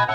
Hello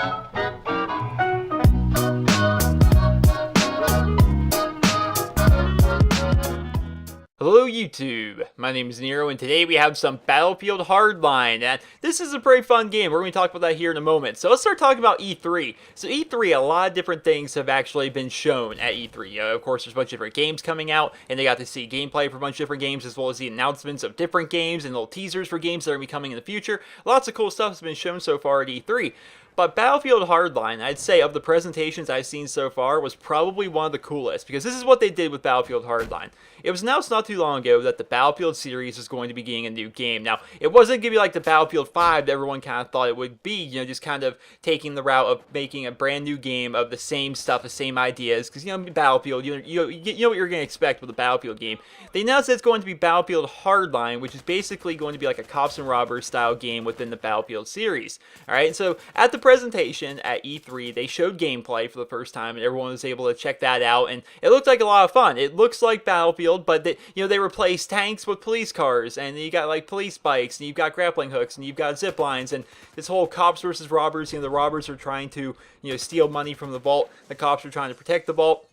YouTube, my name is Nero and today we have some Battlefield Hardline, and this is a pretty fun game. We're going to talk about that here in a moment. So let's start talking about E3. So E3, a lot of different things have actually been shown at E3. Of course, there's a bunch of different games coming out, and they got to see gameplay for a bunch of different games, as well as the announcements of different games and little teasers for games that are going to be coming in the future. Lots of cool stuff has been shown so far at E3. But Battlefield Hardline, I'd say, of the presentations I've seen so far, was probably one of the coolest, because this is what they did with Battlefield Hardline. It was announced not too long ago that the Battlefield series is going to be getting a new game. Now, it wasn't going to be like the Battlefield 5 that everyone kind of thought it would be, you know, just kind of taking the route of making a brand new game of the same stuff, the same ideas, because, you know, Battlefield, you know what you're going to expect with a Battlefield game. They announced that it's going to be Battlefield Hardline, which is basically going to be like a cops and robbers style game within the Battlefield series. Alright, so at the presentation at E3, they showed gameplay for the first time, and everyone was able to check that out, and it looked like a lot of fun. It looks like Battlefield, but they replaced tanks with police cars, and you got like police bikes, and you've got grappling hooks, and you've got zip lines, and this whole cops versus robbers. You know, the robbers are trying to, you know, steal money from the vault. The cops are trying to protect the vault.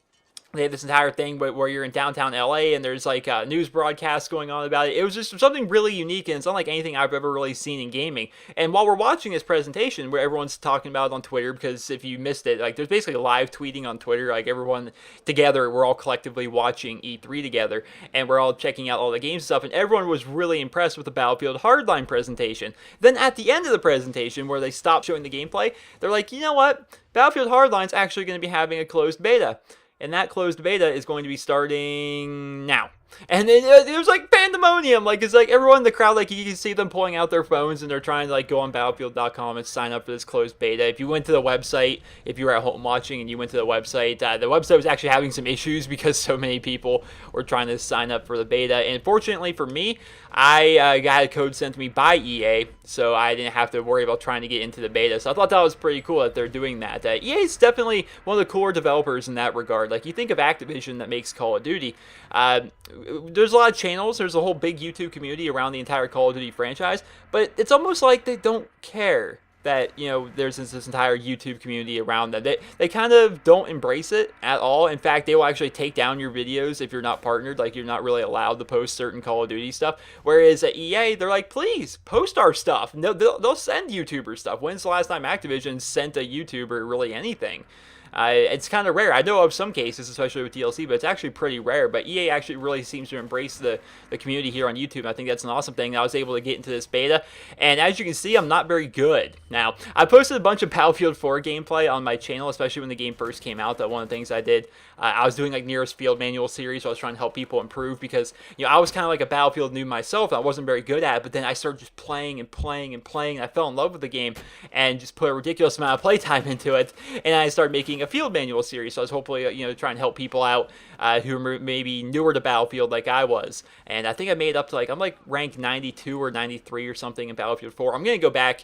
They have this entire thing where you're in downtown LA and there's like news broadcasts going on about it. It was just something really unique, and it's unlike anything I've ever really seen in gaming. And while we're watching this presentation, where everyone's talking about it on Twitter, because if you missed it, like, there's basically live tweeting on Twitter, like everyone together, we're all collectively watching E3 together, and we're all checking out all the games and stuff, and everyone was really impressed with the Battlefield Hardline presentation. Then at the end of the presentation, where they stopped showing the gameplay, they're like, you know what? Battlefield Hardline's actually going to be having a closed beta. And that closed beta is going to be starting now. And it was like pandemonium. Like, it's like everyone in the crowd, like, you can see them pulling out their phones and they're trying to like go on battlefield.com and sign up for this closed beta. If you went to the website, if you were at home watching and you went to the website was actually having some issues because so many people were trying to sign up for the beta. And fortunately for me, I got a code sent to me by EA, so I didn't have to worry about trying to get into the beta. So I thought that was pretty cool that they're doing that. EA is definitely one of the cooler developers in that regard. Like, you think of Activision that makes Call of Duty. There's a lot of channels. There's a whole big YouTube community around the entire Call of Duty franchise, but it's almost like they don't care that, you know, there's this entire YouTube community around them. They kind of don't embrace it at all. In fact, they will actually take down your videos if you're not partnered. Like, you're not really allowed to post certain Call of Duty stuff. Whereas at EA, they're like, please, post our stuff. No, they'll send YouTuber stuff. When's the last time Activision sent a YouTuber really anything? It's kind of rare. I know of some cases, especially with DLC, but it's actually pretty rare. But EA actually really seems to embrace the community here on YouTube. I think that's an awesome thing. I was able to get into this beta, and as you can see, I'm not very good. Now, I posted a bunch of Battlefield 4 gameplay on my channel, especially when the game first came out. That one of the things I did, I was doing like Nero's Field Manual series, so I was trying to help people improve, because, you know, I was kind of like a Battlefield noob myself, and I wasn't very good at it, but then I started just playing and playing and playing, and I fell in love with the game, and just put a ridiculous amount of playtime into it, and I started making a Field Manual series, so I was hopefully, you know, trying to help people out who are maybe newer to Battlefield like I was, and I think I made up to, like, I'm like ranked 92 or 93 or something in Battlefield 4. I'm going to go back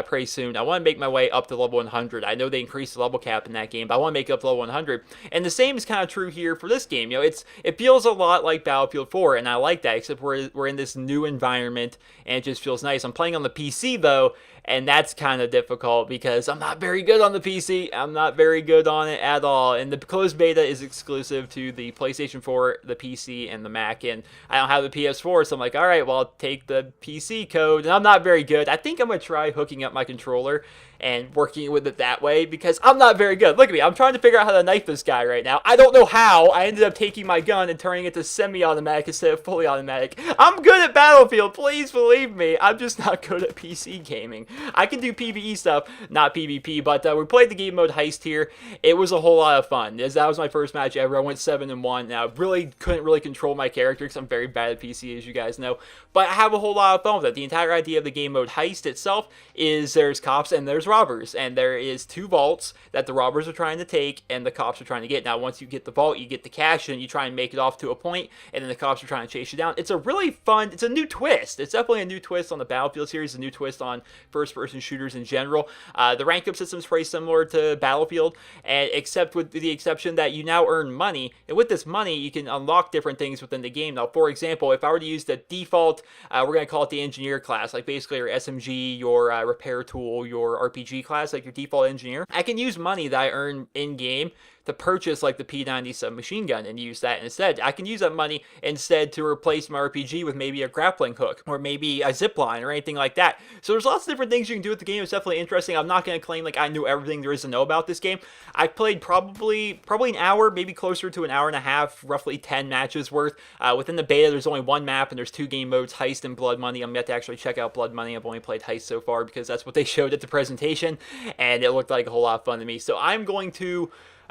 pretty soon. I want to make my way up to level 100. I know they increased the level cap in that game, but I want to make it up to level 100, and the same is kind of true here for this game. You know, it feels a lot like Battlefield 4, and I like that, except we're in this new environment, and it just feels nice. I'm playing on the PC, though, and that's kind of difficult because I'm not very good on the PC. I'm not very good on it at all. And the closed beta is exclusive to the PlayStation 4, the PC, and the Mac. And I don't have the PS4, so I'm like, all right, well, I'll take the PC code. And I'm not very good. I think I'm going to try hooking up my controller and working with it that way, because I'm not very good. Look at me. I'm trying to figure out how to knife this guy right now. I don't know how. I ended up taking my gun and turning it to semi-automatic instead of fully automatic. I'm good at Battlefield. Please believe me. I'm just not good at PC gaming. I can do PvE stuff, not PvP, but we played the game mode Heist here. It was a whole lot of fun. That was my first match ever. I went 7-1. Now, I really couldn't really control my character because I'm very bad at PC, as you guys know. But I have a whole lot of fun with it. The entire idea of the game mode Heist itself is there's cops and there's robbers, and there is 2 vaults that the robbers are trying to take and the cops are trying to get. Now, once you get the vault, you get the cash, and you try and make it off to a point, and then the cops are trying to chase you down. It's a really fun, it's a new twist. It's definitely a new twist on the Battlefield series, a new twist on first-person shooters in general. The rank-up system is pretty similar to Battlefield, and except with the exception that you now earn money, and with this money, you can unlock different things within the game. Now, for example, if I were to use the default, we're going to call it the engineer class, like basically your SMG, your repair tool, your RPG class, like your default engineer, I can use money that I earn in-game to purchase like the P90 submachine gun and use that instead. I can use that money instead to replace my RPG with maybe a grappling hook or maybe a zip line or anything like that. So there's lots of different things you can do with the game. It's definitely interesting. I'm not going to claim like I knew everything there is to know about this game. I played probably an hour, maybe closer to an hour and a half, roughly 10 matches worth. Within the beta, there's only one map and there's 2 game modes, Heist and Blood Money. I'm yet to actually check out Blood Money. I've only played Heist so far because that's what they showed at the presentation, and it looked like a whole lot of fun to me. So I'm going to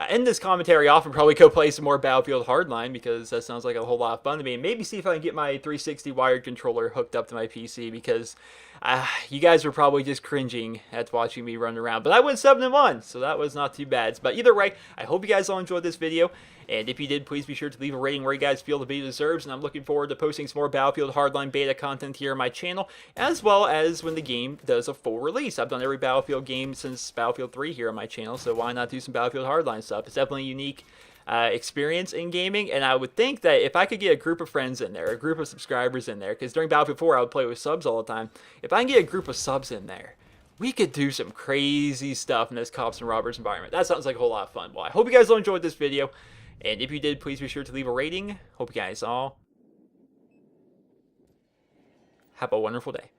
end this commentary off and probably go play some more Battlefield Hardline because that sounds like a whole lot of fun to me. And maybe see if I can get my 360 wired controller hooked up to my PC because you guys were probably just cringing at watching me run around. But I went 7-1, so that was not too bad. But either way, I hope you guys all enjoyed this video. And if you did, please be sure to leave a rating where you guys feel the video deserves. And I'm looking forward to posting some more Battlefield Hardline beta content here on my channel, as well as when the game does a full release. I've done every Battlefield game since Battlefield 3 here on my channel, so why not do some Battlefield Hardline stuff? It's definitely a unique experience in gaming, and I would think that if I could get a group of friends in there, a group of subscribers in there, because during Battlefield 4 I would play with subs all the time, if I can get a group of subs in there, we could do some crazy stuff in this cops and robbers environment. That sounds like a whole lot of fun. Well, I hope you guys all enjoyed this video, and if you did, please be sure to leave a rating. Hope you guys all have a wonderful day.